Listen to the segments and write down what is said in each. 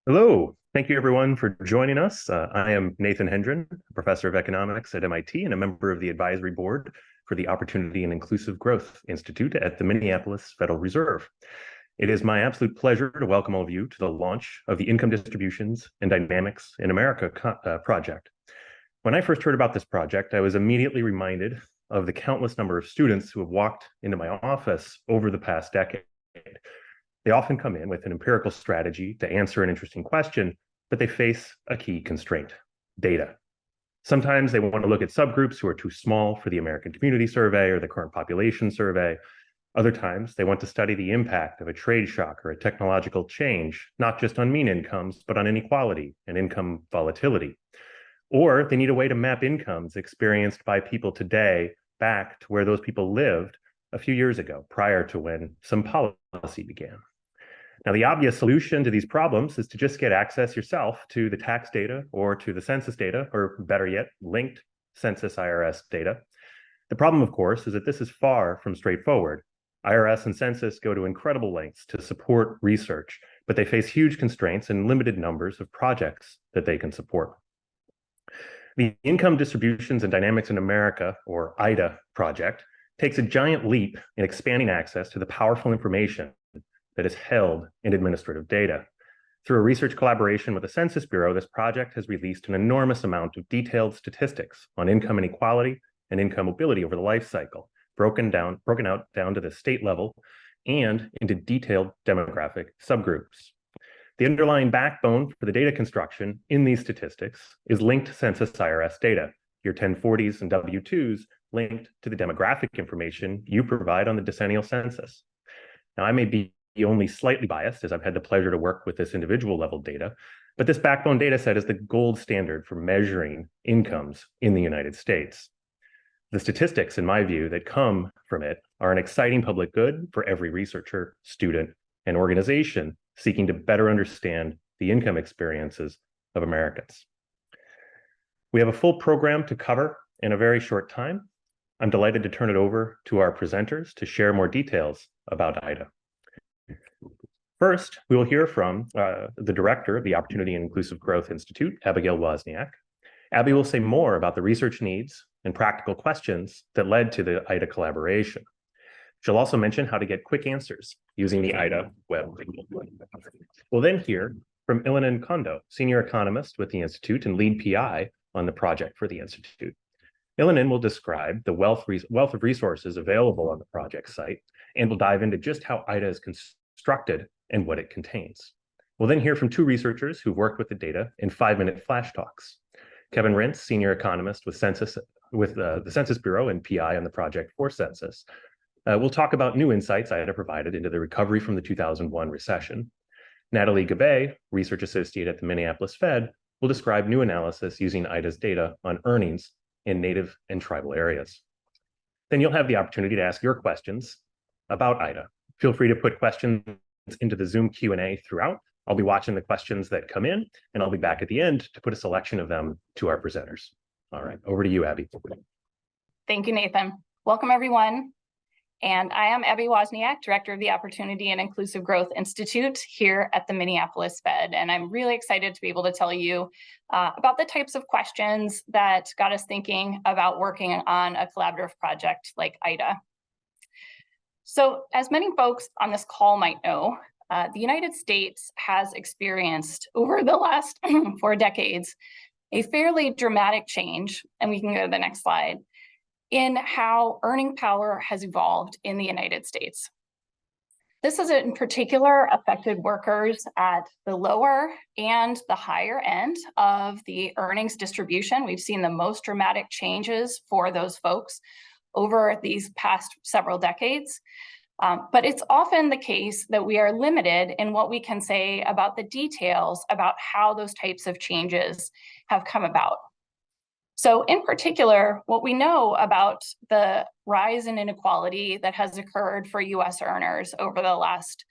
Hello. Thank you, everyone, for joining us. I am Nathan Hendren, a professor of economics at MIT and a member of the advisory board for the Opportunity and Inclusive Growth Institute at the Minneapolis Federal Reserve. It is my absolute pleasure to welcome all of you to the launch of the Income Distributions and Dynamics in America project. When I first heard about this project, I was immediately reminded of the countless number of students who have walked into my office over the past decade. They often come in with an empirical strategy to answer an interesting question, but they face a key constraint: data. Sometimes they want to look at subgroups who are too small for the American Community Survey or the Current Population Survey. Other times, they want to study the impact of a trade shock or a technological change, not just on mean incomes, but on inequality and income volatility. Or they need a way to map incomes experienced by people today back to where those people lived a few years ago, prior to when some policy began. Now, the obvious solution to these problems is to just get access yourself to the tax data or to the census data, or better yet, linked census IRS data. The problem, of course, is that this is far from straightforward. IRS and census go to incredible lengths to support research, but they face huge constraints and limited numbers of projects that they can support. The Income Distributions and Dynamics in America, or IDDA project, takes a giant leap in expanding access to the powerful information that is held in administrative data. Through a research collaboration with the Census Bureau, this project has released an enormous amount of detailed statistics on income inequality and income mobility over the life cycle, broken out down to the state level and into detailed demographic subgroups. The underlying backbone for the data construction in these statistics is linked census IRS data, your 1040s and W-2s linked to the demographic information you provide on the decennial census. Now, I may be only slightly biased, as I've had the pleasure to work with this individual level data, but this backbone data set is the gold standard for measuring incomes in the United States. The statistics, in my view, that come from it are an exciting public good for every researcher, student, and organization seeking to better understand the income experiences of Americans. We have a full program to cover in a very short time. I'm delighted to turn it over to our presenters to share more details about IDDA. First, we will hear from the director of the Opportunity and Inclusive Growth Institute, Abigail Wozniak. Abby will say more about the research needs and practical questions that led to the IDDA collaboration. She'll also mention how to get quick answers using the IDDA web. We'll then hear from Ilanan Kondo, senior economist with the Institute and lead PI on the project for the Institute. Ilanan will describe the wealth of resources available on the project site, and will dive into just how IDDA is constructed and what it contains. We'll then hear from two researchers who've worked with the data in 5-minute flash talks. Kevin Rintz, senior economist with the Census Bureau and PI on the project for Census, will talk about new insights IDDA provided into the recovery from the 2001 recession. Natalie Gabay, research associate at the Minneapolis Fed, will describe new analysis using IDDA's data on earnings in Native and tribal areas. Then you'll have the opportunity to ask your questions about IDDA. Feel free to put questions into the Zoom Q&A throughout. I'll be watching the questions that come in, and I'll be back at the end to put a selection of them to our presenters. All right, over to you, Abby. Thank you, Nathan. Welcome, everyone. And I am Abby Wozniak, Director of the Opportunity and Inclusive Growth Institute here at the Minneapolis Fed. And I'm really excited to be able to tell you about the types of questions that got us thinking about working on a collaborative project like IDDA. So as many folks on this call might know, the United States has experienced over the last 4 decades a fairly dramatic change, and we can go to the next slide, in how earning power has evolved in the United States. This has in particular affected workers at the lower and the higher end of the earnings distribution. We've seen the most dramatic changes for those folks over these past several decades. But it's often the case that we are limited in what we can say about the details about how those types of changes have come about. So in particular, what we know about the rise in inequality that has occurred for US earners over the last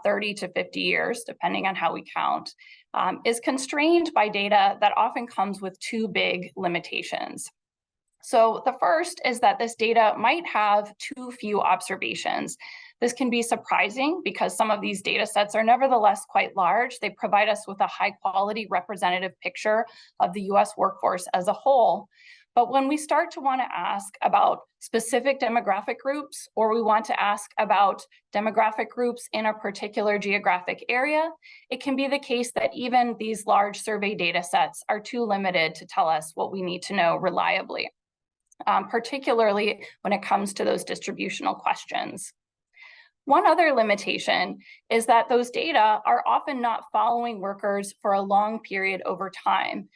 30 to 50 years, depending on how we count, is constrained by data that often comes with 2 big limitations. So the first is that this data might have too few observations. This can be surprising because some of these data sets are nevertheless quite large. They provide us with a high quality representative picture of the US workforce as a whole. But when we start to want to ask about specific demographic groups, or we want to ask about demographic groups in a particular geographic area, it can be the case that even these large survey data sets are too limited to tell us what we need to know reliably, particularly when it comes to those distributional questions. One other limitation is that those data are often not following workers for a long period over time.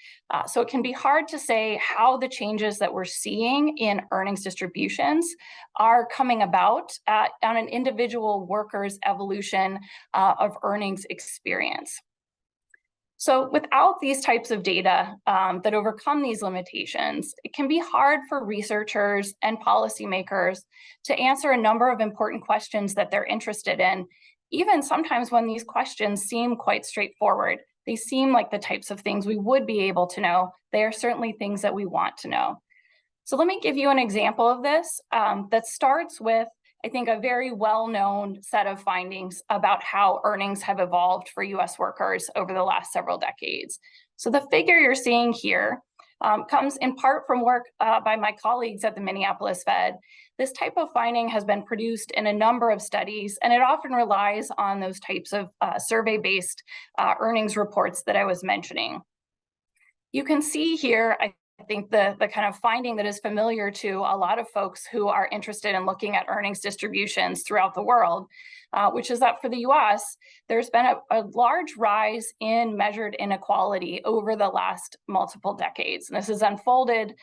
So it can be hard to say how the changes that we're seeing in earnings distributions are coming about on an individual worker's evolution of earnings experience. So without these types of data that overcome these limitations, it can be hard for researchers and policymakers to answer a number of important questions that they're interested in, even sometimes when these questions seem quite straightforward. They seem like the types of things we would be able to know. They are certainly things that we want to know. So let me give you an example of this that starts with, I think, a very well-known set of findings about how earnings have evolved for US workers over the last several decades. So the figure you're seeing here comes in part from work by my colleagues at the Minneapolis Fed. This type of finding has been produced in a number of studies, and it often relies on those types of survey-based earnings reports that I was mentioning. You can see here, I think the kind of finding that is familiar to a lot of folks who are interested in looking at earnings distributions throughout the world, which is that for the US, there's been a large rise in measured inequality over the last multiple decades. And this has unfolded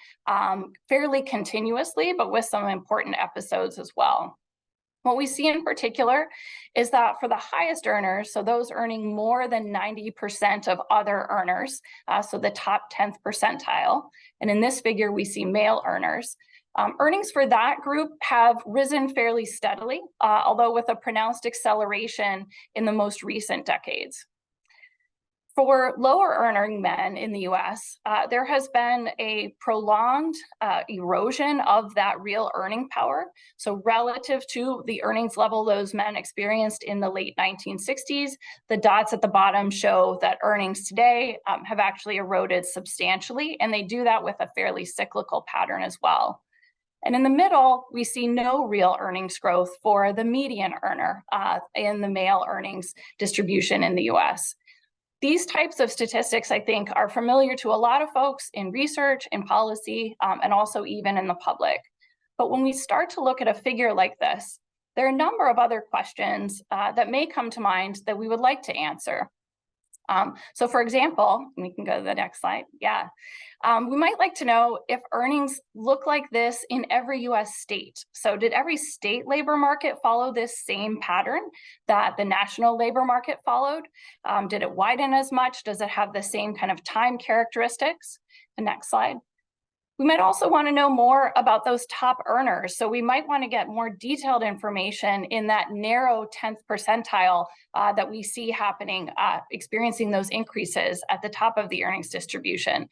fairly continuously, but with some important episodes as well. What we see in particular is that for the highest earners, so those earning more than 90% of other earners, so the top 10th percentile, and in this figure we see male earners, earnings for that group have risen fairly steadily, although with a pronounced acceleration in the most recent decades. For lower earning men in the US, there has been a prolonged erosion of that real earning power. So relative to the earnings level those men experienced in the late 1960s, the dots at the bottom show that earnings today have actually eroded substantially, and they do that with a fairly cyclical pattern as well. And in the middle, we see no real earnings growth for the median earner in the male earnings distribution in the US. These types of statistics, I think, are familiar to a lot of folks in research, in policy, and also even in the public. But when we start to look at a figure like this, there are a number of other questions that may come to mind that we would like to answer. So for example, we can go to the next slide. Yeah, we might like to know if earnings look like this in every US state. So did every state labor market follow this same pattern that the national labor market followed? Did it widen as much? Does it have the same kind of time characteristics? The next slide. We might also want to know more about those top earners. So we might want to get more detailed information in that narrow 10th percentile that we see happening, experiencing those increases at the top of the earnings distribution.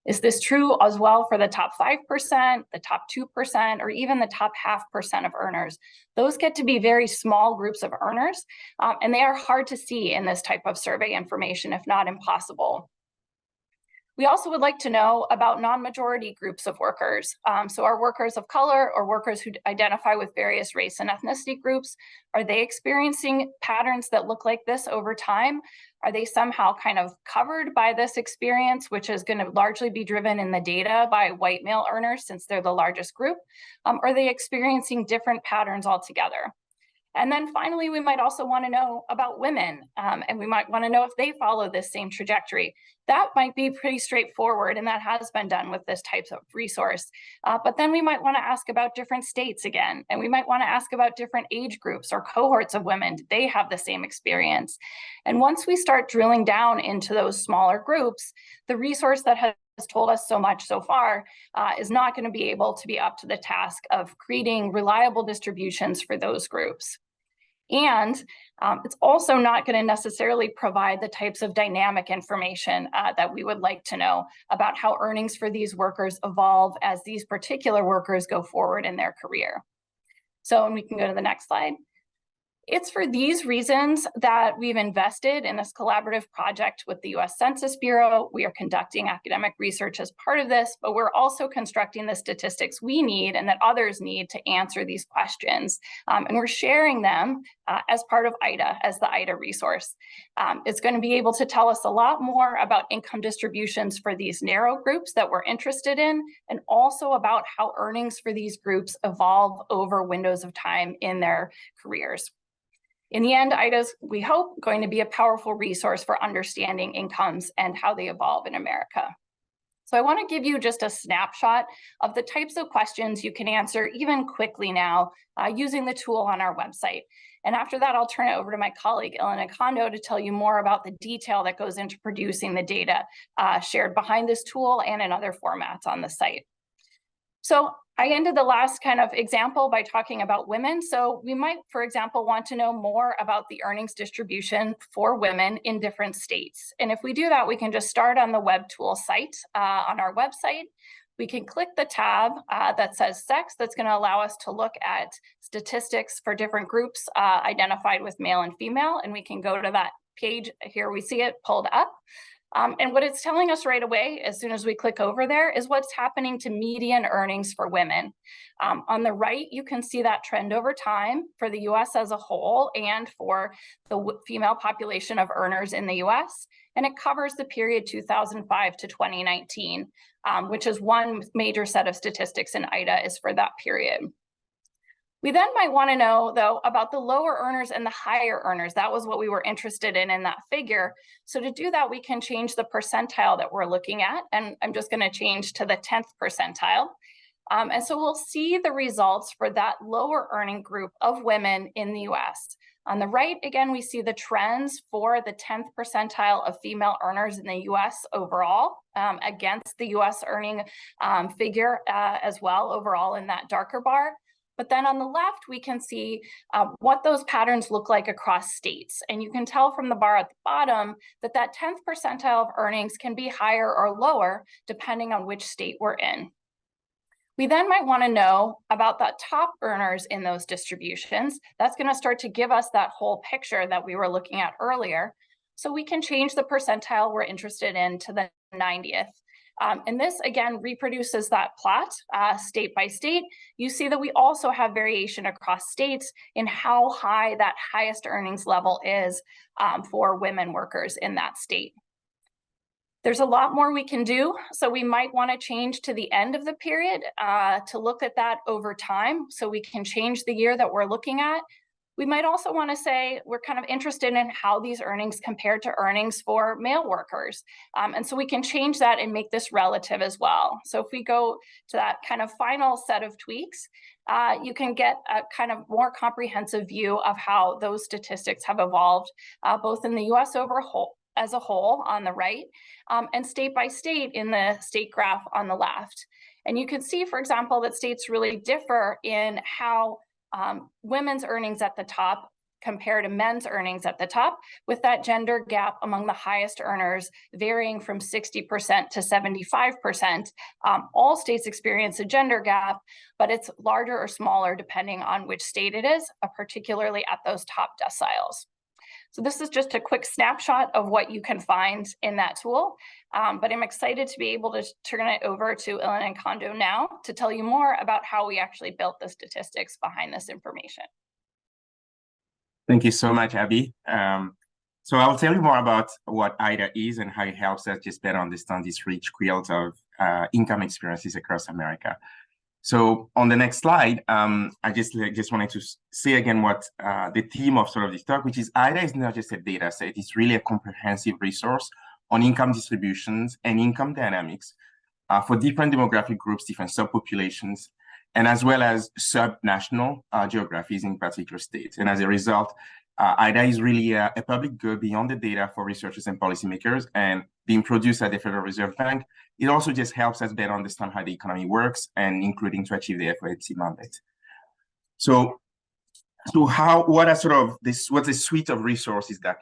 Is this true as well for the top 5%, the top 2%, or even the top 0.5% of earners? Those get to be very small groups of earners, and they are hard to see in this type of survey information, if not impossible. We also would like to know about non-majority groups of workers. So are workers of color or workers who identify with various race and ethnicity groups, are they experiencing patterns that look like this over time? Are they somehow kind of covered by this experience, which is going to largely be driven in the data by white male earners since they're the largest group? Are they experiencing different patterns altogether? And then finally, we might also want to know about women, and we might want to know if they follow this same trajectory. That might be pretty straightforward, and that has been done with this type of resource. But then we might want to ask about different states again, and we might want to ask about different age groups or cohorts of women. Do they have the same experience? And once we start drilling down into those smaller groups, the resource that has told us so much so far is not going to be able to be up to the task of creating reliable distributions for those groups. And it's also not going to necessarily provide the types of dynamic information that we would like to know about how earnings for these workers evolve as these particular workers go forward in their career. So, and we can go to the next slide. It's for these reasons that we've invested in this collaborative project with the US Census Bureau. We are conducting academic research as part of this, but we're also constructing the statistics we need and that others need to answer these questions. And we're sharing them as part of IDDA, as the IDDA resource. It's going to be able to tell us a lot more about income distributions for these narrow groups that we're interested in, and also about how earnings for these groups evolve over windows of time in their careers. In the end, IDDA's, we hope, going to be a powerful resource for understanding incomes and how they evolve in America. So I want to give you just a snapshot of the types of questions you can answer even quickly now using the tool on our website. And after that, I'll turn it over to my colleague, Elena Kondo, to tell you more about the detail that goes into producing the data shared behind this tool and in other formats on the site. So I ended the last kind of example by talking about women. So we might, for example, want to know more about the earnings distribution for women in different states. And if we do that, we can just start on the web tool site on our website. We can click the tab that says sex. That's going to allow us to look at statistics for different groups identified with male and female. And we can go to that page. Here we see it pulled up. And what it's telling us right away, as soon as we click over there, is what's happening to median earnings for women. On the right, you can see that trend over time for the US as a whole and for the female population of earners in the US. And it covers the period 2005 to 2019, which is one major set of statistics in IDDA is for that period. We then might want to know, though, about the lower earners and the higher earners. That was what we were interested in that figure. So to do that, we can change the percentile that we're looking at. And I'm just going to change to the 10th percentile. And so we'll see the results for that lower earning group of women in the US. On the right, again, we see the trends for the 10th percentile of female earners in the US overall against the US earning figure as well overall in that darker bar. But then on the left, we can see what those patterns look like across states. And you can tell from the bar at the bottom that that 10th percentile of earnings can be higher or lower depending on which state we're in. We then might want to know about the top earners in those distributions. That's going to start to give us that whole picture that we were looking at earlier. So we can change the percentile we're interested in to the 90th. And this, again, reproduces that plot state by state. You see that we also have variation across states in how high that highest earnings level is for women workers in that state. There's a lot more we can do. So we might want to change to the end of the period to look at that over time. So we can change the year that we're looking at. We might also want to say we're kind of interested in how these earnings compare to earnings for male workers. And so we can change that and make this relative as well. So if we go to that kind of final set of tweaks, you can get a kind of more comprehensive view of how those statistics have evolved, both in the US as a whole on the right, and state by state in the state graph on the left. And you can see, for example, that states really differ in how women's earnings at the top compare to men's earnings at the top, with that gender gap among the highest earners varying from 60% to 75%. All states experience a gender gap, but it's larger or smaller depending on which state it is, particularly at those top deciles. So this is just a quick snapshot of what you can find in that tool, but I'm excited to be able to turn it over to Elena and Kondo now to tell you more about how we actually built the statistics behind this information. Thank you so much, Abby. So I'll tell you more about what IDDA is and how it helps us just better understand this rich quilt of income experiences across America. So on the next slide, I just wanted to say again what the theme of sort of this talk, which is IDDA is not just a data set, it's really a comprehensive resource on income distributions and income dynamics for different demographic groups, different subpopulations, and as well as sub-national geographies in particular states. And as a result, IDDA is really a public good beyond the data for researchers and policymakers, and being produced at the Federal Reserve Bank, it also just helps us better understand how the economy works, and including to achieve the FOMC mandate. So what are sort of what's a suite of resources that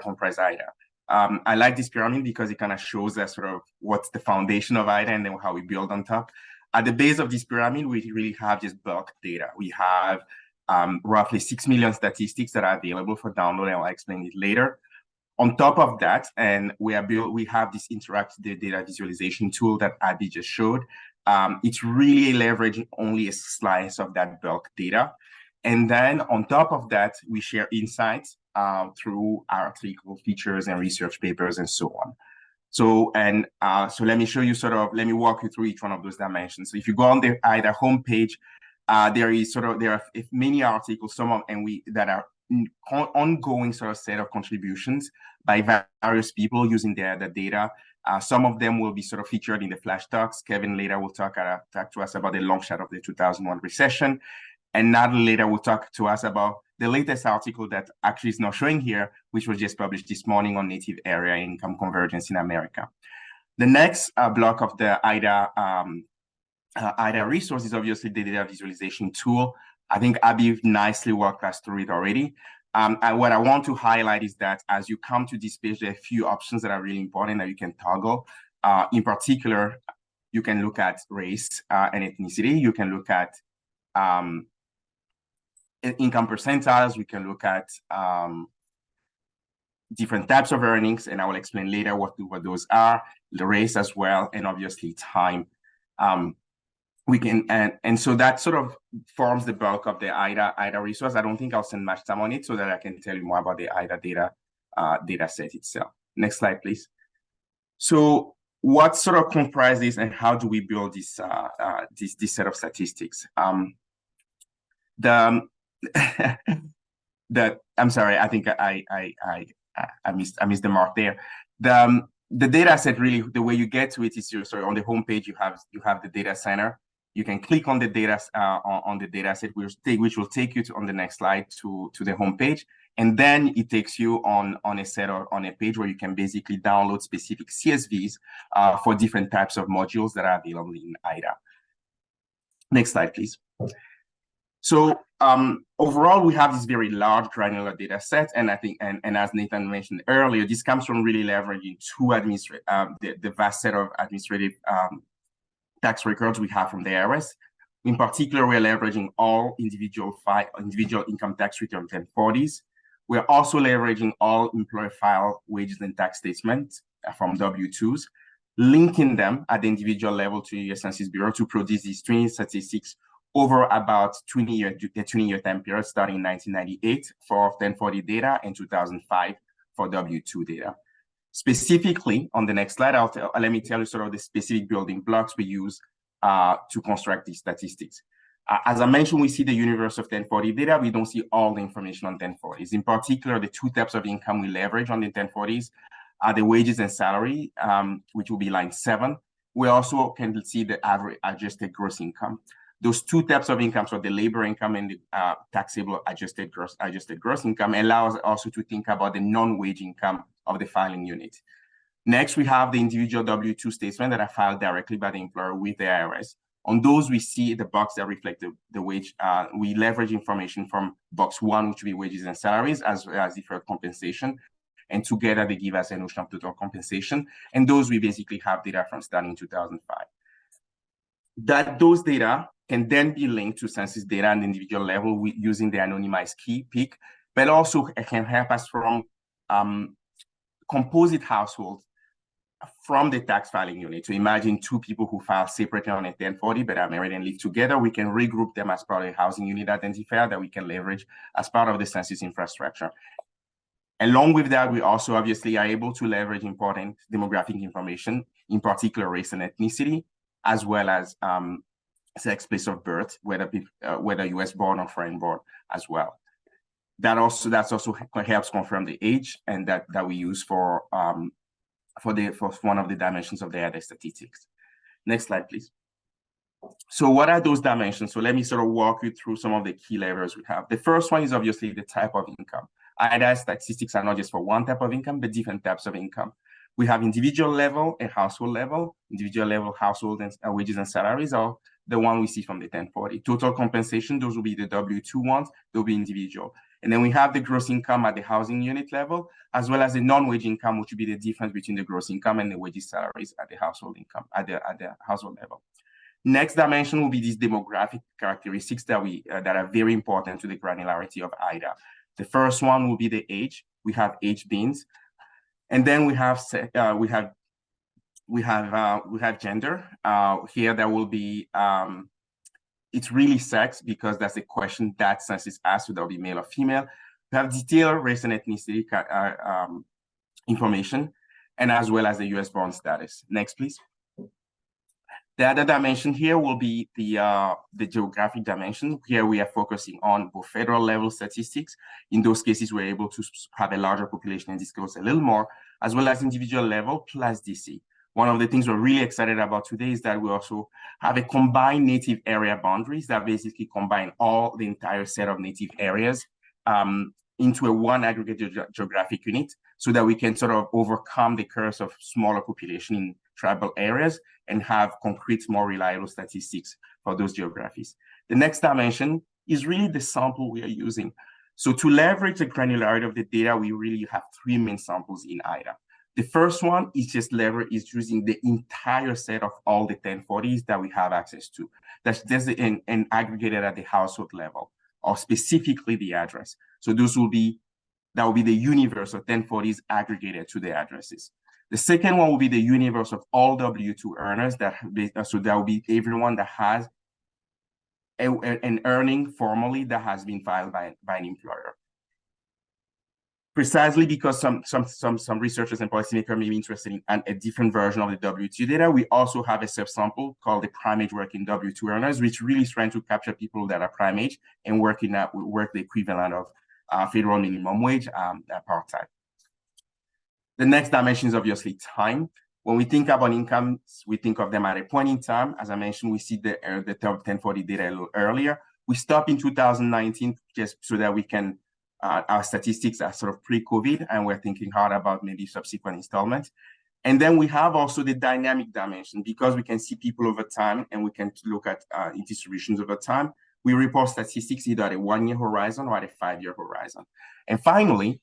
comprise IDDA? I like this pyramid because it kind of shows us sort of what's the foundation of IDDA and then how we build on top. At the base of this pyramid, we really have just bulk data. We have roughly 6 million statistics that are available for download, and I'll explain it later. On top of that, and we have this interactive data visualization tool that Abby just showed. It's really leveraging only a slice of that bulk data. And then on top of that, we share insights through article features and research papers and so on. So let me show you let me walk you through each one of those dimensions. So if you go on the IDA homepage, there are many articles, that are ongoing set of contributions by various people using the data. Some of them will be featured in the flash talks. Kevin later will talk to us about the long shot of the 2001 recession. And Natalie later will talk to us about the latest article that actually is not showing here, which was just published this morning on native area income convergence in America. The next block of the IDA resource is obviously the data visualization tool. I think Abby nicely walked us through it already. What I want to highlight is that as you come to this page, there are a few options that are really important that you can toggle. In particular, you can look at race and ethnicity. You can look at income percentiles. We can look at different types of earnings, and I will explain later what those are, the race as well, and obviously time. We can, and so that forms the bulk of the IDA resource. I don't think I'll spend much time on it so that I can tell you more about the IDA data set itself. Next slide, please. So what comprises and how do we build this set of statistics? I'm sorry, I think I missed the mark there. The data set, really, the way you get to it is on the homepage you have the data center. You can click on the data on the data set, which will take you on the next slide to the homepage, and then it takes you on a page where you can basically download specific CSVs for different types of modules that are available in IDA. Next slide, please. So overall, we have this very large granular data set, and I think, and as Nathan mentioned earlier, this comes from really leveraging the vast set of administrative tax records we have from the IRS. In particular, we're leveraging all individual income tax return 1040s. We're also leveraging all employer file wages and tax statements from W-2s, linking them at the individual level to the US Census Bureau to produce these 20 statistics over about 20-year time period, starting in 1998 for 1040 data and 2005 for W-2 data. Specifically, on the next slide, let me tell you the specific building blocks we use to construct these statistics. As I mentioned, we see the universe of 1040 data. We don't see all the information on 1040s. In particular, the two types of income we leverage on the 1040s are the wages and salary, which will be line 7. We also can see the average adjusted gross income. Those two types of income, so the labor income and the taxable adjusted gross income, allows us also to think about the non-wage income of the filing unit. Next, we have the individual W-2 statement that are filed directly by the employer with the IRS. On those, we see the box that reflect the wage. We leverage information from box 1, which will be wages and salaries, as well as deferred compensation. And together, they give us a notion of total compensation. And those, we basically have data from starting in 2005. Those data can then be linked to census data at the individual level using the anonymized key peak, but also it can help us from composite households from the tax filing unit. So imagine two people who file separately on a 1040 but are married and live together. We can regroup them as part of a housing unit identifier that we can leverage as part of the census infrastructure. Along with that, we also obviously are able to leverage important demographic information, in particular race and ethnicity, as well as sex, place of birth, whether US born or foreign born as well. That's also helps confirm the age, and that we use for one of the dimensions of the IDA statistics. Next slide, please. So what are those dimensions? So let me walk you through some of the key levers we have. The first one is obviously the type of income. IDA statistics are not just for one type of income, but different types of income. We have individual level and household level. Individual level household and wages and salaries are the one we see from the 1040. Total compensation, those will be the W-2 ones, they'll be individual. And then we have the gross income at the housing unit level, as well as the non-wage income, which would be the difference between the gross income and the wages salaries at the household income, at the household level. Next dimension will be these demographic characteristics that are very important to the granularity of IDA. The first one will be the age. We have age bins, and then we have gender. Here there will be it's really sex because that's a question that census asks, so there'll be male or female. We have detailed race and ethnicity information, and as well as the US born status. Next, please. The other dimension here will be the geographic dimension. Here we are focusing on both federal level statistics. In those cases, we're able to have a larger population and disclose a little more, as well as individual level plus DC. One of the things we're really excited about today is that we also have a combined native area boundaries that basically combine all the entire set of native areas into a one aggregate geographic unit, so that we can sort of overcome the curse of smaller population in tribal areas and have concrete, more reliable statistics for those geographies. The next dimension is really the sample we are using. So to leverage the granularity of the data, we really have three main samples in IDA. The first one is just using the entire set of all the 1040s that we have access to. That's and aggregated at the household level, or specifically the address. So that will be the universe of 1040s aggregated to the addresses. The second one will be the universe of all W-2 earners. So that will be everyone that has an earning formally that has been filed by an employer. Precisely because some researchers and policymakers may be interested in a different version of the W-2 data, we also have a subsample called the prime age working W-2 earners, which really is trying to capture people that are prime age and work the equivalent of federal minimum wage part-time. The next dimension is obviously time. When we think about incomes, we think of them at a point in time. As I mentioned, we see the top 1040 data a little earlier. We stop in 2019 just so that we can, our statistics are sort of pre-COVID, and we're thinking hard about maybe subsequent installments. And then we have also the dynamic dimension, because we can see people over time and we can look at distributions over time. We report statistics either at a 1-year horizon or at a 5-year horizon. And finally,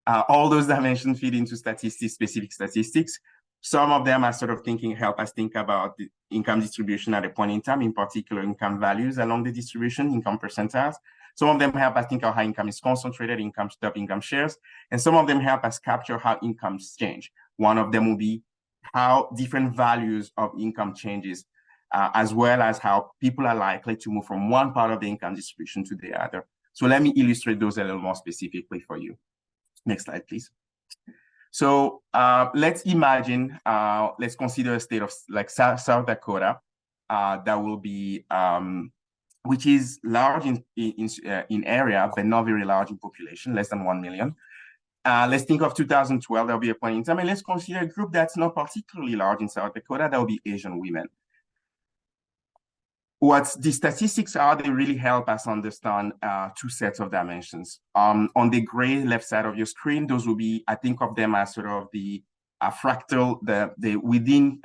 all those dimensions feed into specific statistics. Some of them are sort of help us think about the income distribution at a point in time, in particular income values along the distribution, income percentiles. Some of them help us think of how income is concentrated, top income shares, and some of them help us capture how incomes change. One of them will be how different values of income changes, as well as how people are likely to move from one part of the income distribution to the other. So let me illustrate those a little more specifically for you. Next slide, please. So let's imagine, let's consider a state of like South Dakota that will be, which is large in area, but not very large in population, less than 1 million. Let's think of 2012, there'll be a point in time, and let's consider a group that's not particularly large in South Dakota, that will be Asian women. What the statistics are, they really help us understand two sets of dimensions. On the gray left side of your screen, those will be, I think of them as sort of the fractal, the within,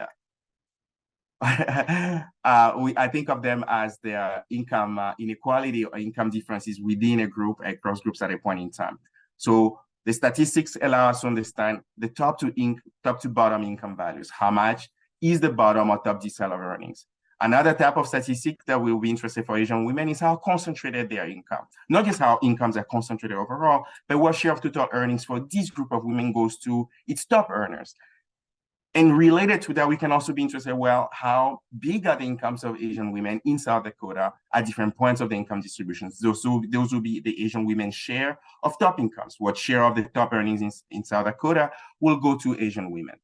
I think of them as the income inequality or income differences within a group, across groups at a point in time. So the statistics allow us to understand the top to bottom income values. How much is the bottom or top decile of earnings? Another type of statistic that will be interesting for Asian women is how concentrated their income. Not just how incomes are concentrated overall, but what share of total earnings for this group of women goes to its top earners. And related to that, we can also be interested, well, how big are the incomes of Asian women in South Dakota at different points of the income distributions? Those will be the Asian women's share of top incomes. What share of the top earnings in South Dakota will go to Asian women?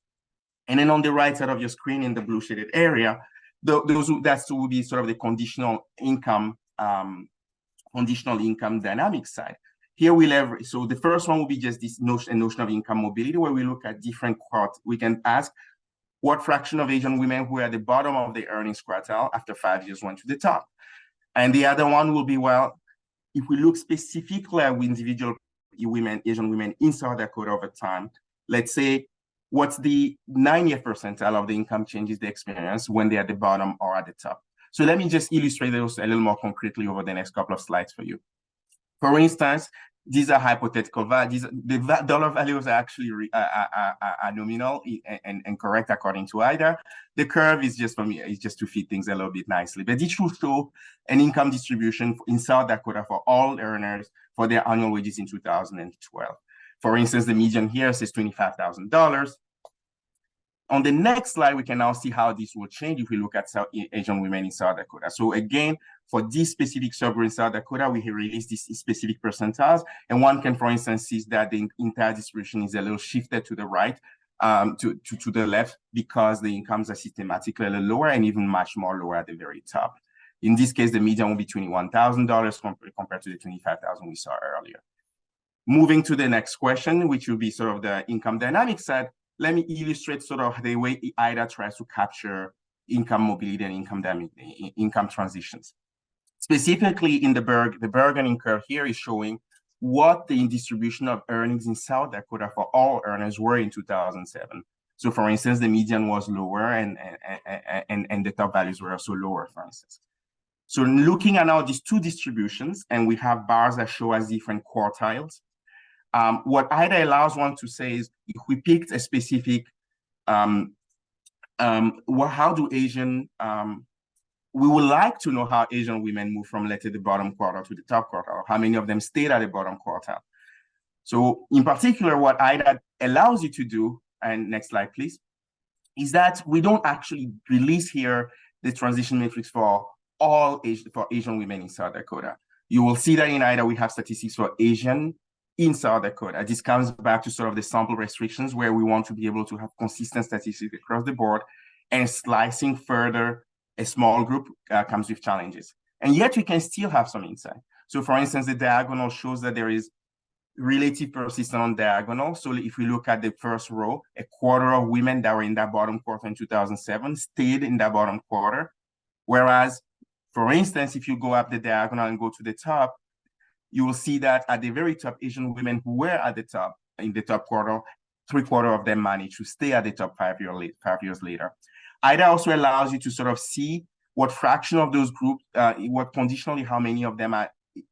And then on the right side of your screen in the blue shaded area, that will be sort of the conditional income dynamic side. Here we leverage, so the first one will be just this notion of income mobility, where we look at different quartiles. We can ask what fraction of Asian women who are at the bottom of the earnings quartile after 5 years went to the top. And the other one will be, well, if we look specifically at individual women, Asian women in South Dakota over time, let's say, what's the 90th percentile of the income changes they experience when they're at the bottom or at the top? So let me just illustrate those a little more concretely over the next couple of slides for you. For instance, these are hypothetical values. The dollar values are actually are nominal and correct according to IDDA. The curve is just for me, it's just to fit things a little bit nicely. But it should show an income distribution in South Dakota for all earners for their annual wages in 2012. For instance, the median here says $25,000. On the next slide, we can now see how this will change if we look at Asian women in South Dakota. So again, for this specific subgroup in South Dakota, we released these specific percentiles. And one can, for instance, see that the entire distribution is a little shifted to the right, to the left, because the incomes are systematically a little lower and even much more lower at the very top. In this case, the median will be $21,000 compared to the $25,000 we saw earlier. Moving to the next question, which will be sort of the income dynamics side. Let me illustrate sort of the way IDDA tries to capture income mobility and income transitions. Specifically in the burgeoning curve here is showing what the distribution of earnings in South Dakota for all earners were in 2007. So for instance, the median was lower and the top values were also lower, for instance. So looking at now these two distributions, and we have bars that show us different quartiles. What IDDA allows one to say is, if we picked a specific, how do Asian, we would like to know how Asian women move from, let's say, the bottom quartile to the top quartile, how many of them stayed at the bottom quartile. So in particular, what IDDA allows you to do, and next slide, please, is that we don't actually release here the transition matrix for all Asian women in South Dakota. You will see that in IDDA, we have statistics for Asian in South Dakota. This comes back to sort of the sample restrictions, where we want to be able to have consistent statistics across the board, and slicing further a small group comes with challenges. And yet we can still have some insight. So for instance, the diagonal shows that there is relative persistence on diagonal. So if we look at the first row, a quarter of women that were in that bottom quarter in 2007 stayed in that bottom quarter. Whereas, for instance, if you go up the diagonal and go to the top, you will see that at the very top, Asian women who were at the top, in the top quarter, 3/4 of them managed to stay at the top 5 years later. IDDA also allows you to sort of see what fraction of those groups, what conditionally, how many of them are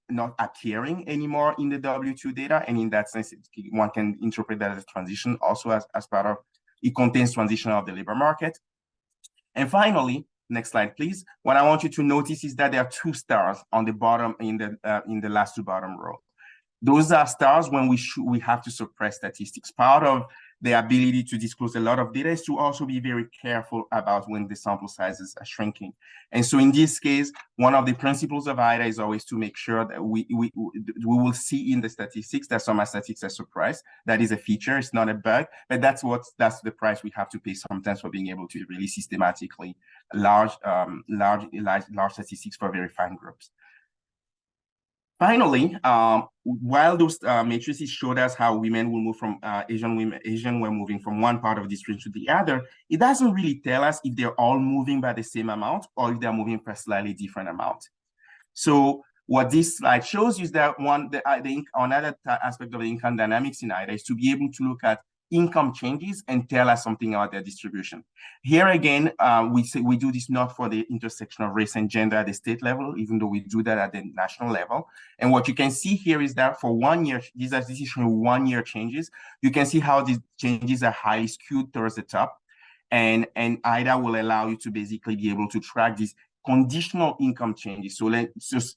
not appearing anymore in the W2 data. And in that sense, one can interpret that as a transition also as part of, it contains transition of the labor market. And finally, next slide, please. What I want you to notice is that there are 2 stars on the bottom in the last 2 bottom row. Those are stars when we have to suppress statistics. Part of the ability to disclose a lot of data is to also be very careful about when the sample sizes are shrinking. And so in this case, one of the principles of IDDA is always to make sure that we will see in the statistics that some statistics are suppressed. That is a feature, it's not a bug, but that's the price we have to pay sometimes for being able to really systematically large statistics for very fine groups. Finally, while those matrices showed us how women will move from Asian were moving from one part of the district to the other, it doesn't really tell us if they're all moving by the same amount or if they're moving for a slightly different amount. So what this slide shows you is that another aspect of the income dynamics in IDDA is to be able to look at income changes and tell us something about their distribution. Here again, we do this not for the intersection of race and gender at the state level, even though we do that at the national level. And what you can see here is that for 1 year, these are showing 1 year changes. You can see how these changes are highly skewed towards the top. And IDDA will allow you to basically be able to track these conditional income changes. So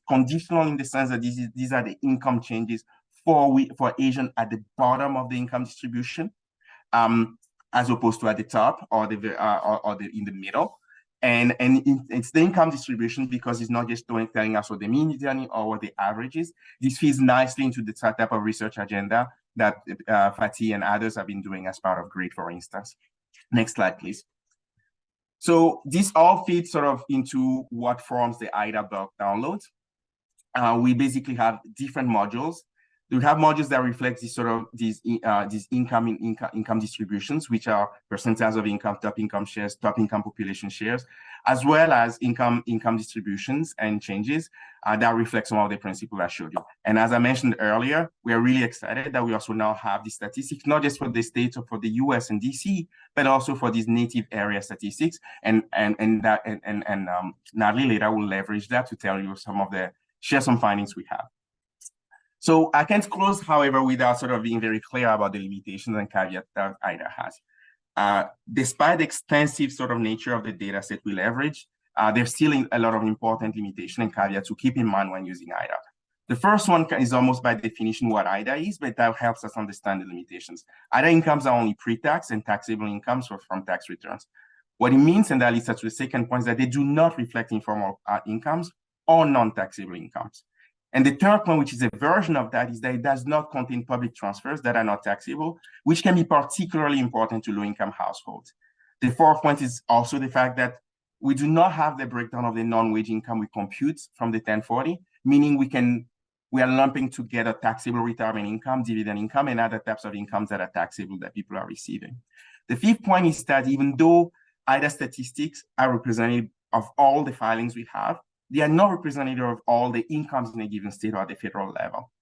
conditional in the sense that these are the income changes for Asian at the bottom of the income distribution, as opposed to at the top or in the middle. And it's the income distribution because it's not just telling us what the median or what the average is. This fits nicely into the type of research agenda that Fatih and others have been doing as part of GRID, for instance. Next slide, please. So this all fits sort of into what forms the IDDA bulk download. We basically have different modules. We have modules that reflect these income distributions, which are percentiles of income, top income shares, top income population shares, as well as income distributions and changes that reflect some of the principles I showed you. And as I mentioned earlier, we are really excited that we also now have the statistics, not just for the states or for the US and DC, but also for these native area statistics. And Natalie later will leverage that to tell you share some findings we have. So I can't close, however, without sort of being very clear about the limitations and caveats that IDDA has. Despite the extensive sort of nature of the data set we leverage, there's still a lot of important limitations and caveats to keep in mind when using IDDA. The first one is almost by definition what IDDA is, but that helps us understand the limitations. IDDA incomes are only pre-tax and taxable incomes from tax returns. What it means, and that leads us to the second point, is that they do not reflect informal incomes or non-taxable incomes. And the third point, which is a version of that, is that it does not contain public transfers that are not taxable, which can be particularly important to low-income households. The fourth point is also the fact that we do not have the breakdown of the non-wage income we compute from the 1040, meaning we are lumping together taxable retirement income, dividend income, and other types of incomes that are taxable that people are receiving. The fifth point is that even though IDDA statistics are representative of all the filings we have, they are not representative of all the incomes in a given state or at the federal level.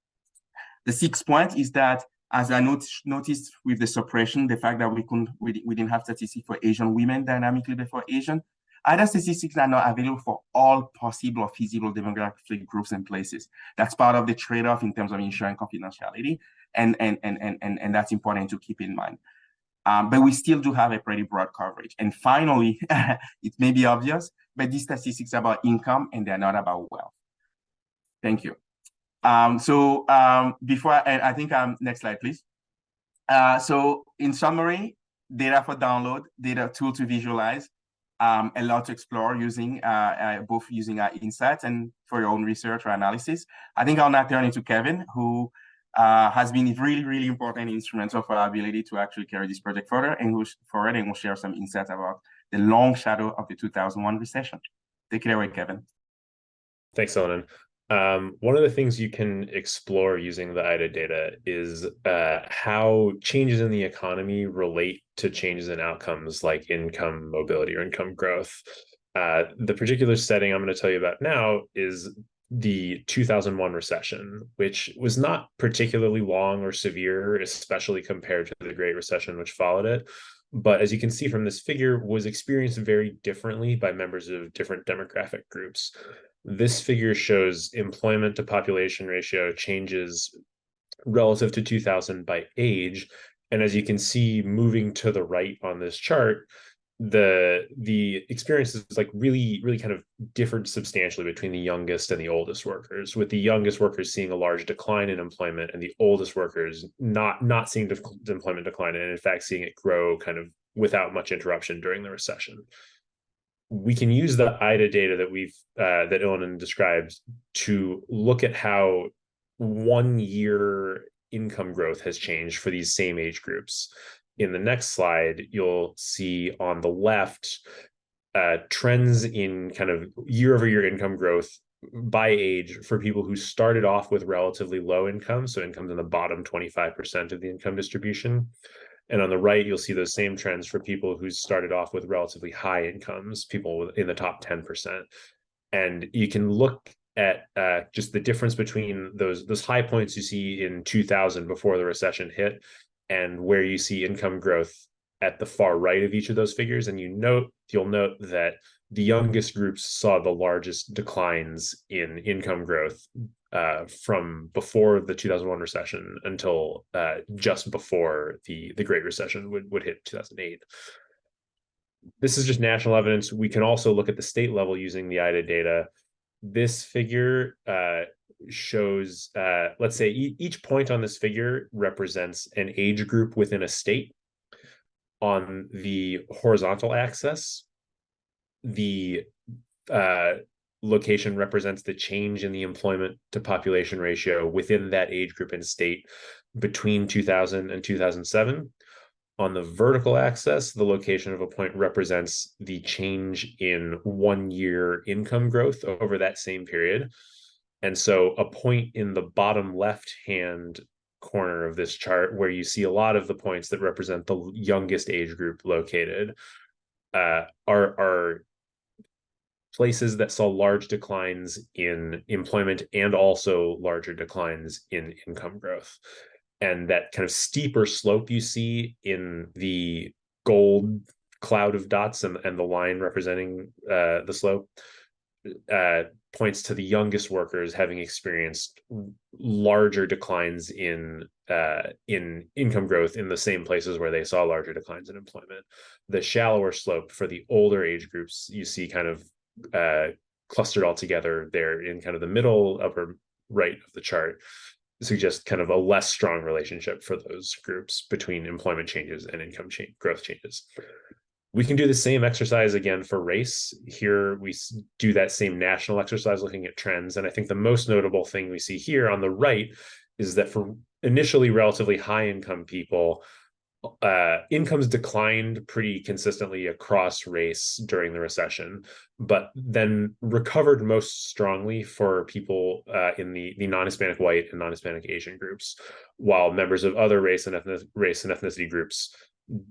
The sixth point is that, as I noticed with the suppression, the fact that we didn't have statistics for Asian women dynamically before Asian, IDDA statistics are not available for all possible or feasible demographic groups and places. That's part of the trade-off in terms of ensuring confidentiality, and that's important to keep in mind. But we still do have a pretty broad coverage. And finally, it may be obvious, but these statistics are about income and they're not about wealth. Thank you. Before I think next slide, please. So in summary, data for download, data tool to visualize, a lot to explore using both using our insights and for your own research or analysis. I think I'll now turn it to Kevin, who has been really, really important instrumental for our ability to actually carry this project further, and we'll share some insights about the long shadow of the 2001 recession. Take it away, Kevin. Thanks, Elenan. One of the things you can explore using the IDDA data is how changes in the economy relate to changes in outcomes like income mobility or income growth. The particular setting I'm going to tell you about now is the 2001 recession, which was not particularly long or severe, especially compared to the Great Recession, which followed it. But as you can see from this figure, was experienced very differently by members of different demographic groups. This figure shows employment to population ratio changes relative to 2000 by age. And as you can see, moving to the right on this chart, the experiences like really kind of differed substantially between the youngest and the oldest workers, with the youngest workers seeing a large decline in employment and the oldest workers not seeing employment decline, and in fact seeing it grow kind of without much interruption during the recession. We can use the IDDA data that Elenan described to look at how 1 year income growth has changed for these same age groups. In the next slide, you'll see on the left trends in kind of year-over-year income growth by age for people who started off with relatively low income, so incomes in the bottom 25% of the income distribution. And on the right, you'll see those same trends for people who started off with relatively high incomes, people in the top 10%. And you can look at just the difference between those high points you see in 2000 before the recession hit, and where you see income growth at the far right of each of those figures. And you'll note that the youngest groups saw the largest declines in income growth from before the 2001 recession until just before the Great Recession would hit 2008. This is just national evidence. We can also look at the state level using the IDDA data. This figure shows, let's say each point on this figure represents an age group within a state. On the horizontal axis, the location represents the change in the employment to population ratio within that age group and state between 2000 and 2007. On the vertical axis, the location of a point represents the change in 1 year income growth over that same period. And so a point in the bottom left-hand corner of this chart, where you see a lot of the points that represent the youngest age group located, are places that saw large declines in employment and also larger declines in income growth. And that kind of steeper slope you see in the gold cloud of dots and the line representing the slope, points to the youngest workers having experienced larger declines in income growth in the same places where they saw larger declines in employment. The shallower slope for the older age groups you see kind of clustered all together there in kind of the middle upper right of the chart suggests kind of a less strong relationship for those groups between employment changes and income growth changes. We can do the same exercise again for race. Here we do that same national exercise looking at trends. And I think the most notable thing we see here on the right is that for initially relatively high income people, incomes declined pretty consistently across race during the recession, but then recovered most strongly for people in the non-Hispanic white and non-Hispanic Asian groups, while members of other race and ethnicity groups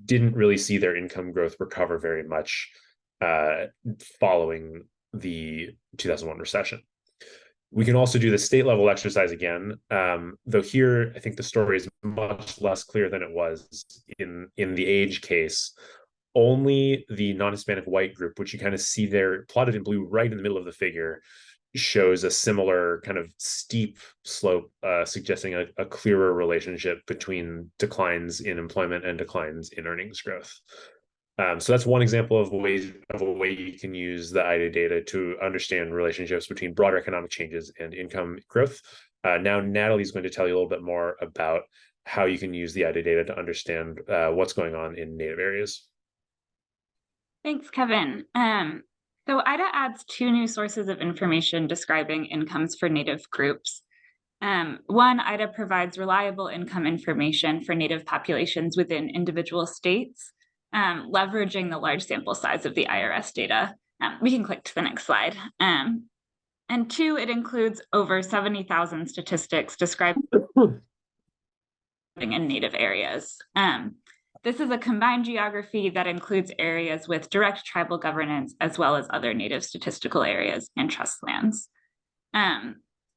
didn't really see their income growth recover very much following the 2001 recession. We can also do the state level exercise again, though here I think the story is much less clear than it was in the age case. Only the non-Hispanic white group, which you kind of see there plotted in blue right in the middle of the figure, shows a similar kind of steep slope, suggesting a clearer relationship between declines in employment and declines in earnings growth. So that's one example of a way you can use the IDDA data to understand relationships between broader economic changes and income growth. Now Natalie's going to tell you a little bit more about how you can use the IDDA data to understand what's going on in Native areas. Thanks, Kevin. So IDDA adds two new sources of information describing incomes for Native groups. One, IDDA provides reliable income information for Native populations within individual states, leveraging the large sample size of the IRS data. We can click to the next slide. And two, it includes over 70,000 statistics describing in Native areas. This is a combined geography that includes areas with direct tribal governance, as well as other Native statistical areas and trust lands.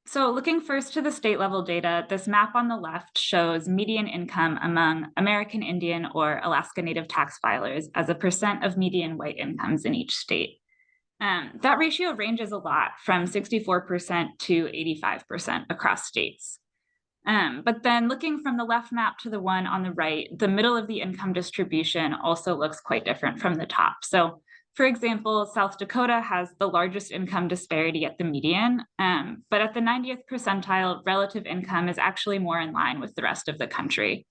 So looking first to the state level data, this map on the left shows median income among American Indian or Alaska Native tax filers as a percent of median white incomes in each state. That ratio ranges a lot, from 64% to 85% across states. But then looking from the left map to the one on the right, the middle of the income distribution also looks quite different from the top. So for example, South Dakota has the largest income disparity at the median, but at the 90th percentile, relative income is actually more in line with the rest of the country.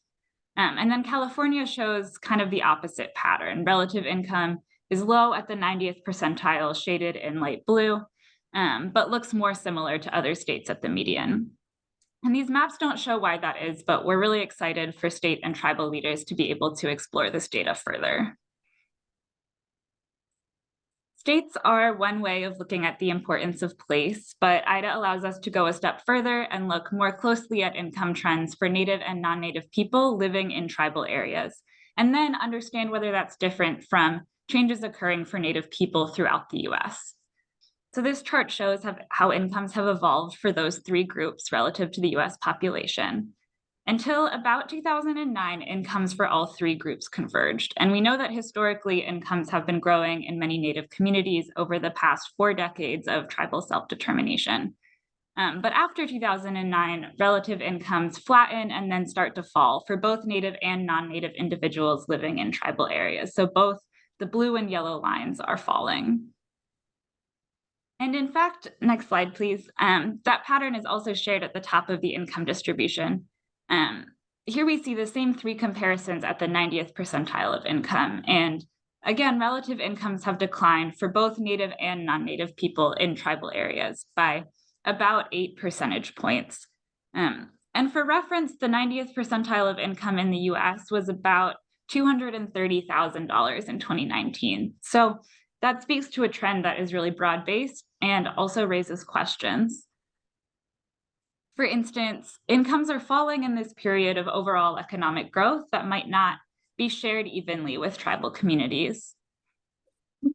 And then California shows kind of the opposite pattern. Relative income is low at the 90th percentile, shaded in light blue, but looks more similar to other states at the median. And these maps don't show why that is, but we're really excited for state and tribal leaders to be able to explore this data further. States are one way of looking at the importance of place, but IDDA allows us to go a step further and look more closely at income trends for Native and non-Native people living in tribal areas, and then understand whether that's different from changes occurring for Native people throughout the US. So this chart shows how incomes have evolved for those three groups relative to the US population. Until about 2009, incomes for all three groups converged. And we know that historically incomes have been growing in many Native communities over the past 4 decades of tribal self-determination. But after 2009, relative incomes flatten and then start to fall for both Native and non-Native individuals living in tribal areas. So both the blue and yellow lines are falling. And in fact, next slide, please. That pattern is also shared at the top of the income distribution. Here we see the same three comparisons at the 90th percentile of income. And again, relative incomes have declined for both Native and non-Native people in tribal areas by about 8 percentage points. And for reference, the 90th percentile of income in the US was about $230,000 in 2019. So that speaks to a trend that is really broad-based and also raises questions. For instance, incomes are falling in this period of overall economic growth that might not be shared evenly with tribal communities.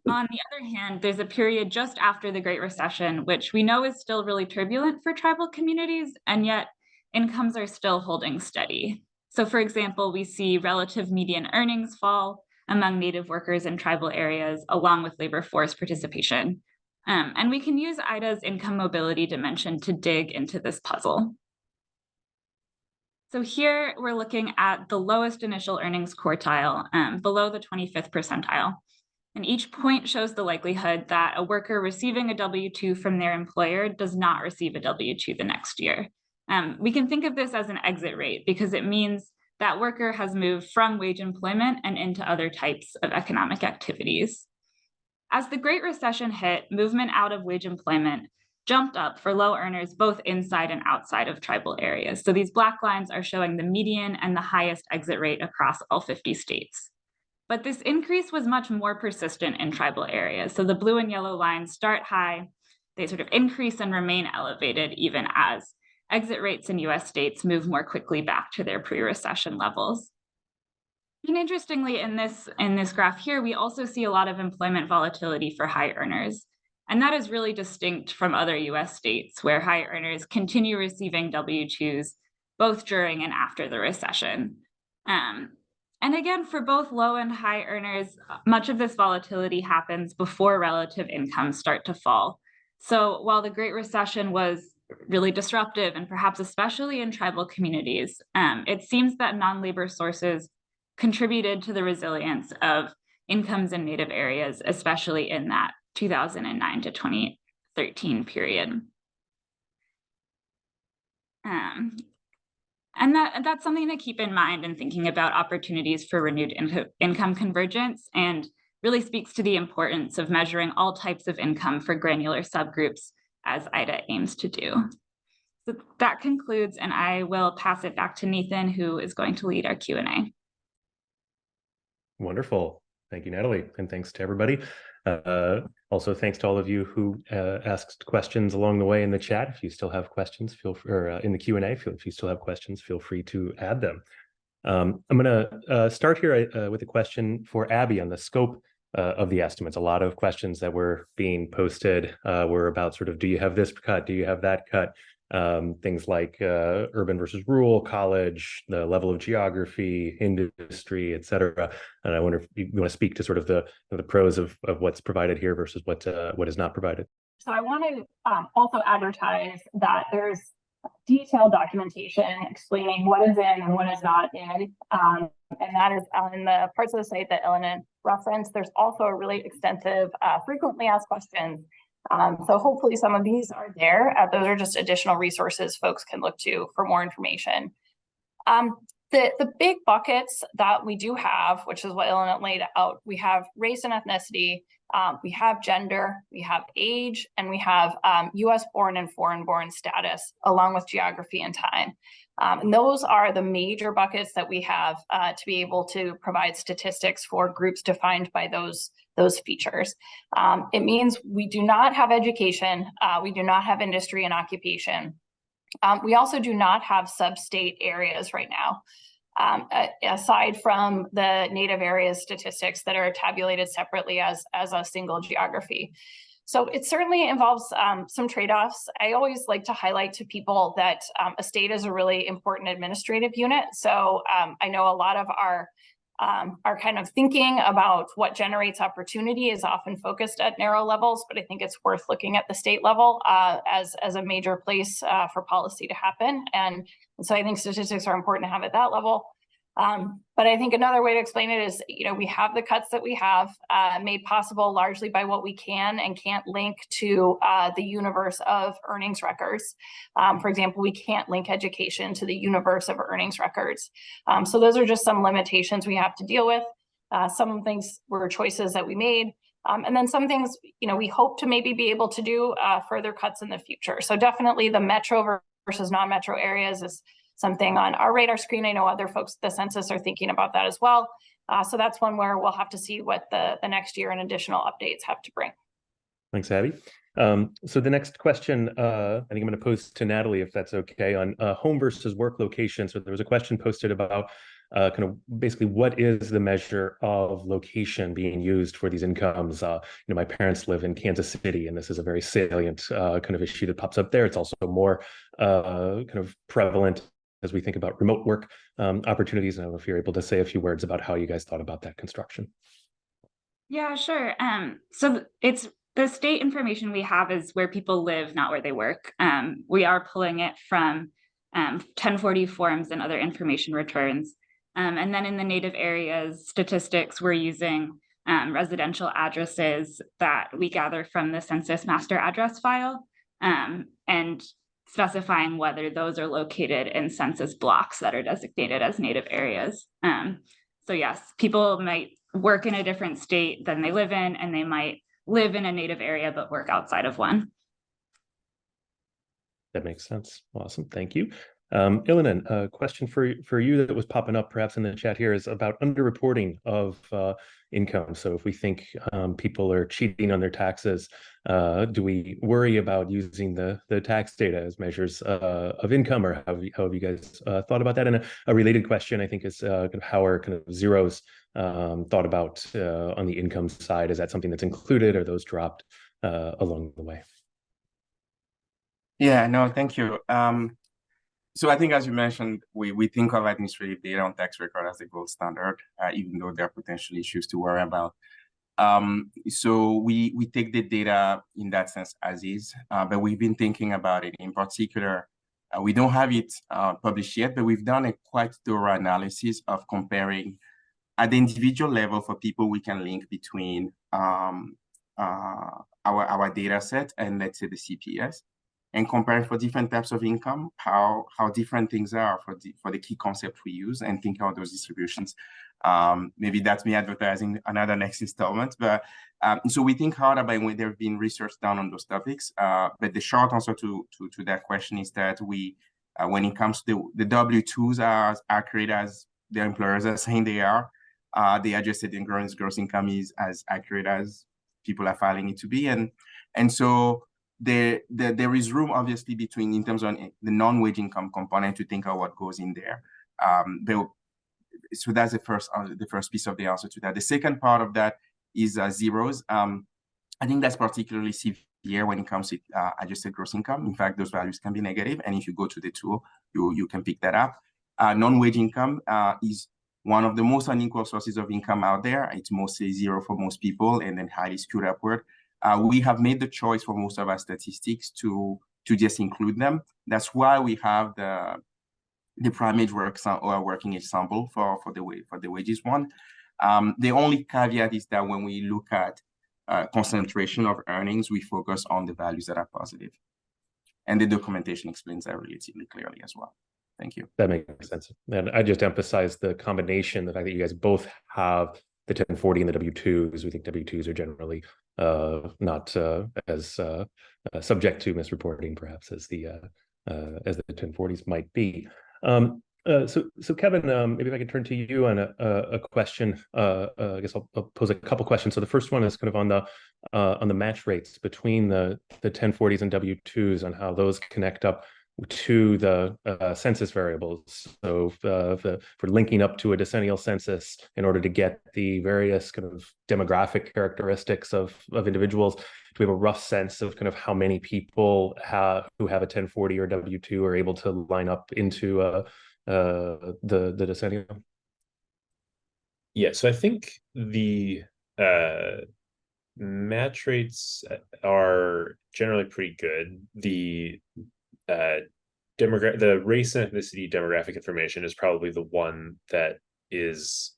On the other hand, there's a period just after the Great Recession, which we know is still really turbulent for tribal communities, and yet incomes are still holding steady. So for example, we see relative median earnings fall among Native workers in tribal areas, along with labor force participation. And we can use IDA's income mobility dimension to dig into this puzzle. So here we're looking at the lowest initial earnings quartile, below the 25th percentile. And each point shows the likelihood that a worker receiving a W-2 from their employer does not receive a W-2 the next year. We can think of this as an exit rate because it means that worker has moved from wage employment and into other types of economic activities. As the Great Recession hit, movement out of wage employment jumped up for low earners both inside and outside of tribal areas. So these black lines are showing the median and the highest exit rate across all 50 states. But this increase was much more persistent in tribal areas. So the blue and yellow lines start high, they sort of increase and remain elevated even as exit rates in US states move more quickly back to their pre-recession levels. And interestingly, in this graph here, we also see a lot of employment volatility for high earners. And that is really distinct from other US states where high earners continue receiving W-2s both during and after the recession. And again, for both low and high earners, much of this volatility happens before relative incomes start to fall. So while the Great Recession was really disruptive, and perhaps especially in tribal communities, it seems that non-labor sources contributed to the resilience of incomes in Native areas, especially in that 2009 to 2013 period. And that's something to keep in mind in thinking about opportunities for renewed income convergence, and really speaks to the importance of measuring all types of income for granular subgroups, as IDDA aims to do. So that concludes, and I will pass it back to Nathan, who is going to lead our Q&A. Wonderful. Thank you, Natalie, and thanks to everybody. Also, thanks to all of you who asked questions along the way in the chat. If you still have questions, in the Q&A, if you still have questions, feel free to add them. I'm going to start here with a question for Abby on the scope of the estimates. A lot of questions that were being posted were about sort of, do you have this cut? Do you have that cut? Things like urban versus rural, college, the level of geography, industry, et cetera. And I wonder if you want to speak to sort of the pros of what's provided here versus what is not provided. So I want to also advertise that there's detailed documentation explaining what is in and what is not in. And that is on the parts of the site that Elena referenced. There's also a really extensive frequently asked questions. So hopefully some of these are there. Those are just additional resources folks can look to for more information. The big buckets that we do have, which is what Elena laid out, we have race and ethnicity, we have gender, we have age, and we have US born and foreign born status, along with geography and time. And those are the major buckets that we have to be able to provide statistics for groups defined by those features. It means we do not have education, we do not have industry and occupation. We also do not have sub-state areas right now, aside from the Native areas statistics that are tabulated separately as a single geography. So it certainly involves some trade-offs. I always like to highlight to people that a state is a really important administrative unit. So I know a lot of our kind of thinking about what generates opportunity is often focused at narrow levels, but I think it's worth looking at the state level as a major place for policy to happen. And so I think statistics are important to have at that level. But I think another way to explain it is, we have the cuts that we have made possible largely by what we can and can't link to the universe of earnings records. For example, we can't link education to the universe of earnings records. So those are just some limitations we have to deal with. Some things were choices that we made. And then some things, we hope to maybe be able to do further cuts in the future. So definitely the metro versus non-metro areas is something on our radar screen. I know other folks at the census are thinking about that as well. So that's one where we'll have to see what the next year and additional updates have to bring. Thanks, Abby. So the next question, I think I'm going to pose to Natalie, if that's okay, on home versus work location. So there was a question posted about kind of basically what is the measure of location being used for these incomes. My parents live in Kansas City, and this is a very salient kind of issue that pops up there. It's also more kind of prevalent as we think about remote work opportunities. And I don't know if you're able to say a few words about how you guys thought about that construction. Yeah, sure. So it's The state information we have is where people live, not where they work. We are pulling it from 1040 forms and other information returns. And then in the native areas statistics, we're using residential addresses that we gather from the census master address file, and specifying whether those are located in census blocks that are designated as native areas. So yes, people might work in a different state than they live in, and they might live in a native area but work outside of one. That makes sense. Awesome. Thank you. Ilanan, a question for you that was popping up perhaps in the chat here is about underreporting of income. So if we think people are cheating on their taxes, do we worry about using the tax data as measures of income, or how have you guys thought about that? And a related question, I think, is how are kind of zeros thought about on the income side? Is that something that's included, or those dropped along the way? Yeah, no, thank you. So I think, as you mentioned, we think of administrative data on tax record as the gold standard, even though there are potential issues to worry about. So we take the data in that sense as is, but we've been thinking about it. In particular, we don't have it published yet, but we've done a quite thorough analysis of comparing at the individual level for people we can link between our data set and, let's say, the CPS, and compare for different types of income, how different things are for the key concept we use, and think about those distributions. Maybe that's me advertising another next installment, but so we think hard about when there have been research done on those topics. But the short answer to that question is that we, when it comes to the W-2s are as accurate as their employers are saying they are. The adjusted gross income is as accurate as people are filing it to be, and so there is room, obviously, between, in terms of the non-wage income component, to think of what goes in there. So that's the first piece of the answer to that. The second part of that is zeros. I think that's particularly severe when it comes to adjusted gross income. In fact, those values can be negative, and if you go to the tool, you can pick that up. Non-wage income is one of the most unequal sources of income out there. It's mostly zero for most people, and then highly skewed upward. We have made the choice for most of our statistics to just include them. That's why we have the prime age working age sample for the wages one. The only caveat is that when we look at concentration of earnings, we focus on the values that are positive, and the documentation explains that relatively clearly as well. Thank you. That makes sense. And I just emphasize the combination, the fact that you guys both have the 1040 and the W-2s. We think W-2s are generally not as subject to misreporting, perhaps, as the 1040s might be. So Kevin, maybe if I could turn to you on a question. I guess I'll pose a couple questions. So the first one is kind of on the match rates between the 1040s and W-2s, on how those connect up to the census variables. So for linking up to a decennial census in order to get the various kind of demographic characteristics of individuals, do we have a rough sense of kind of how many people who have a 1040 or W-2 are able to line up into the decennial? Yeah, so I think the match rates are generally pretty good. The race and ethnicity demographic information is probably the one that is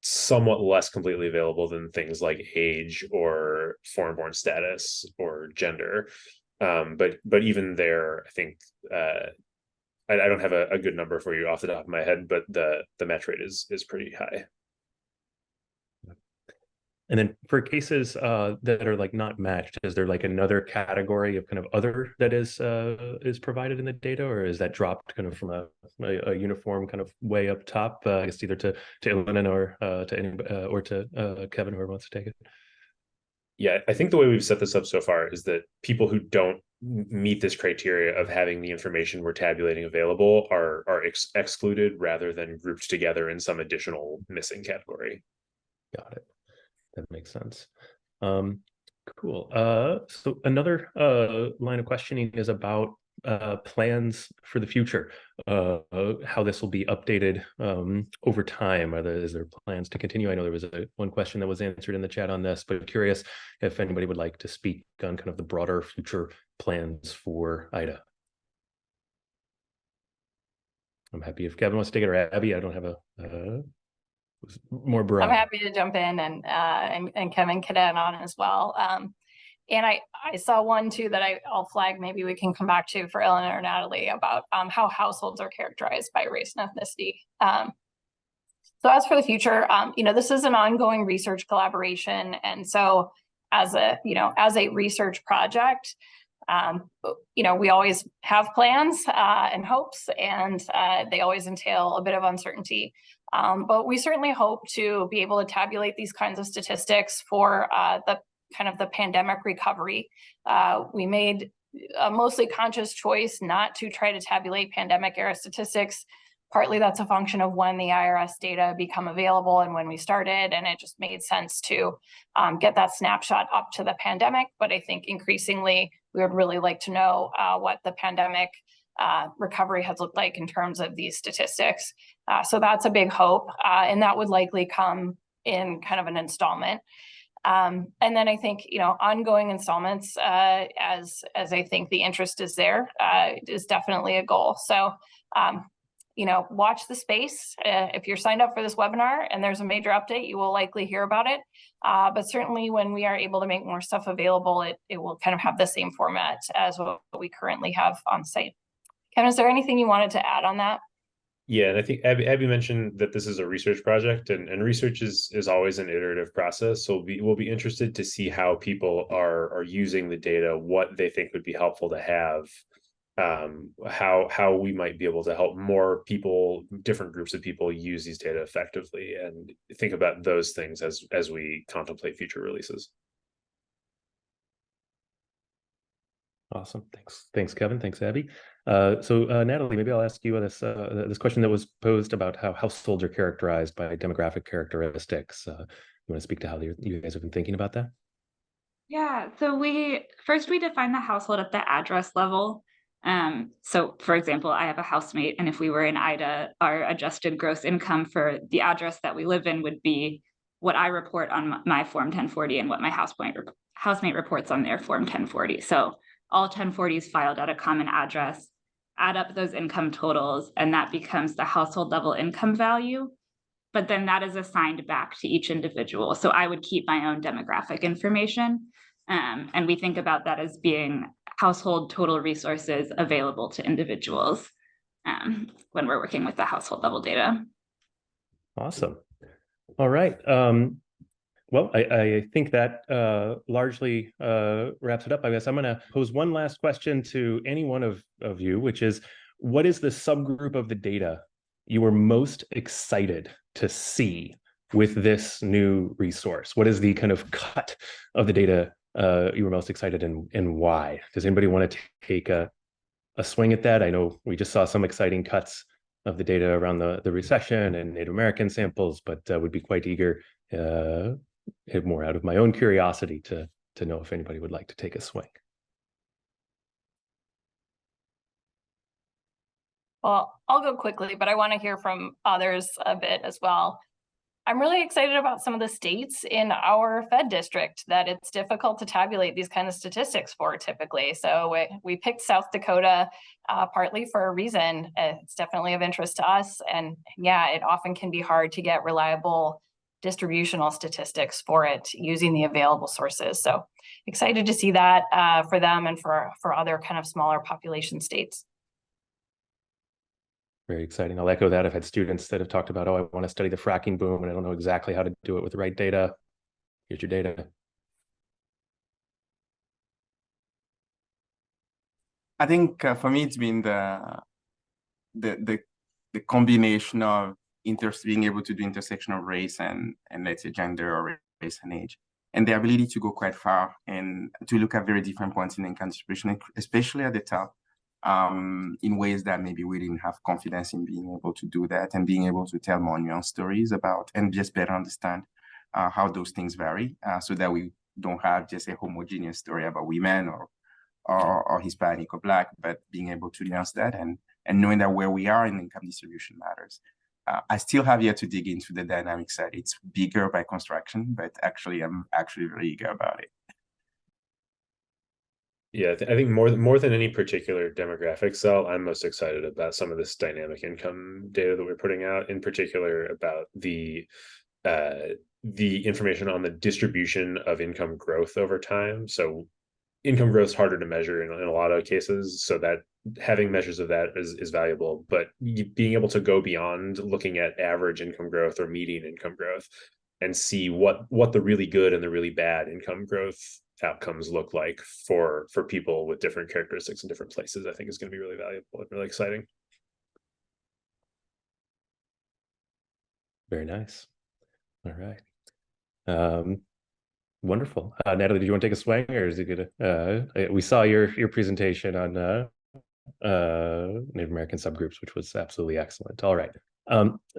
somewhat less completely available than things like age or foreign-born status or gender. But even there, I think I don't have a good number for you off the top of my head, but the match rate is pretty high. And then for cases that are like not matched, is there like another category of kind of other that is provided in the data, or is that dropped kind of from a uniform kind of way up top? I guess either to Ilanan or to Kevin, whoever wants to take it. Yeah, I think the way we've set this up so far is that people who don't meet this criteria of having the information we're tabulating available are excluded rather than grouped together in some additional missing category. Got it. That makes sense. Cool. So another line of questioning is about plans for the future, how this will be updated over time. Is there plans to continue? I know there was one question that was answered in the chat on this, but curious if anybody would like to speak on kind of the broader future plans for IDA. I'm happy if Kevin wants to take it, or Abby. I don't have a more broad. I'm happy to jump in, and Kevin can add on as well. And I saw one too that I'll flag. Maybe we can come back to for Ellen or Natalie about how households are characterized by race and ethnicity. So as for the future, this is an ongoing research collaboration, and so as a research project, we always have plans and hopes, and they always entail a bit of uncertainty. But we certainly hope to be able to tabulate these kinds of statistics for the pandemic recovery. We made a mostly conscious choice not to try to tabulate pandemic era statistics. Partly that's a function of when the IRS data become available and when we started, and it just made sense to get that snapshot up to the pandemic. But I think increasingly we would really like to know what the pandemic recovery has looked like in terms of these statistics. So that's a big hope, and that would likely come in kind of an installment. And then I think, ongoing installments, as I think the interest is there, is definitely a goal. So, watch the space. If you're signed up for this webinar and there's a major update, you will likely hear about it. But certainly when we are able to make more stuff available, it will kind of have the same format as what we currently have on site. Kevin, is there anything you wanted to add on that? Yeah, and I think Abby mentioned that this is a research project, and research is always an iterative process. So we'll be interested to see how people are using the data, what they think would be helpful to have, how we might be able to help more people, different groups of people, use these data effectively, and think about those things as we contemplate future releases. Awesome. Thanks, Kevin. Thanks, Abby. So Natalie, maybe I'll ask you this question that was posed about how households are characterized by demographic characteristics. You want to speak to how you guys have been thinking about that? Yeah, so we define the household at the address level. So for example, I have a housemate, and if we were in IDA, our adjusted gross income for the address that we live in would be what I report on my Form 1040 and what my housemate reports on their Form 1040. So all 1040s filed at a common address, add up those income totals, and that becomes the household level income value. But then that is assigned back to each individual. So I would keep my own demographic information. And we think about that as being household total resources available to individuals when we're working with the household level data. Awesome. All right. Well, I think that largely wraps it up. I guess I'm going to pose one last question to any one of you, which is, what is the subgroup of the data you were most excited to see with this new resource? What is the kind of cut of the data you were most excited in, and why? Does anybody want to take a swing at that? I know we just saw some exciting cuts of the data around the recession and Native American samples, but would be quite eager, more out of my own curiosity, to know if anybody would like to take a swing. Well, I'll go quickly, but I want to hear from others a bit as well. I'm really excited about some of the states in our Fed district that it's difficult to tabulate these kind of statistics for typically. So we picked South Dakota partly for a reason. It's definitely of interest to us. And yeah, it often can be hard to get reliable distributional statistics for it using the available sources. So excited to see that for them and for other kind of smaller population states. Very exciting. I'll echo that. I've had students that have talked about, oh, I want to study the fracking boom and I don't know exactly how to do it with the right data. Here's your data. I think for me, it's been the combination of being able to do intersection of race and let's say gender or race and age, and the ability to go quite far and to look at very different points in income distribution, especially at the top, in ways that maybe we didn't have confidence in being able to do that, and being able to tell more nuanced stories about and just better understand how those things vary, so that we don't have just a homogeneous story about women or or Hispanic or Black, but being able to nuance that and knowing that where we are in income distribution matters. I still have yet to dig into the dynamic side. It's bigger by construction, but I'm actually very eager about it. Yeah, I think more than any particular demographic cell, I'm most excited about some of this dynamic income data that we're putting out, in particular about the information on the distribution of income growth over time. So income growth is harder to measure in a lot of cases, so that having measures of that is valuable, but being able to go beyond looking at average income growth or median income growth and see what the really good and the really bad income growth outcomes look like for people with different characteristics in different places, I think is going to be really valuable and really exciting. Very nice. All right. Wonderful. Natalie, do you want to take a swing, or is it good? We saw your presentation on Native American subgroups, which was absolutely excellent. All right.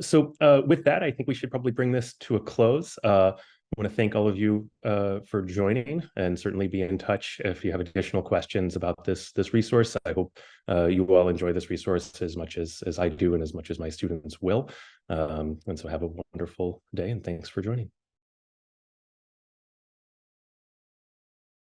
So with that, I think we should probably bring this to a close. I want to thank all of you for joining, and certainly be in touch if you have additional questions about this resource. I hope you all enjoy this resource as much as I do, and as much as my students will. And so have a wonderful day, and thanks for joining.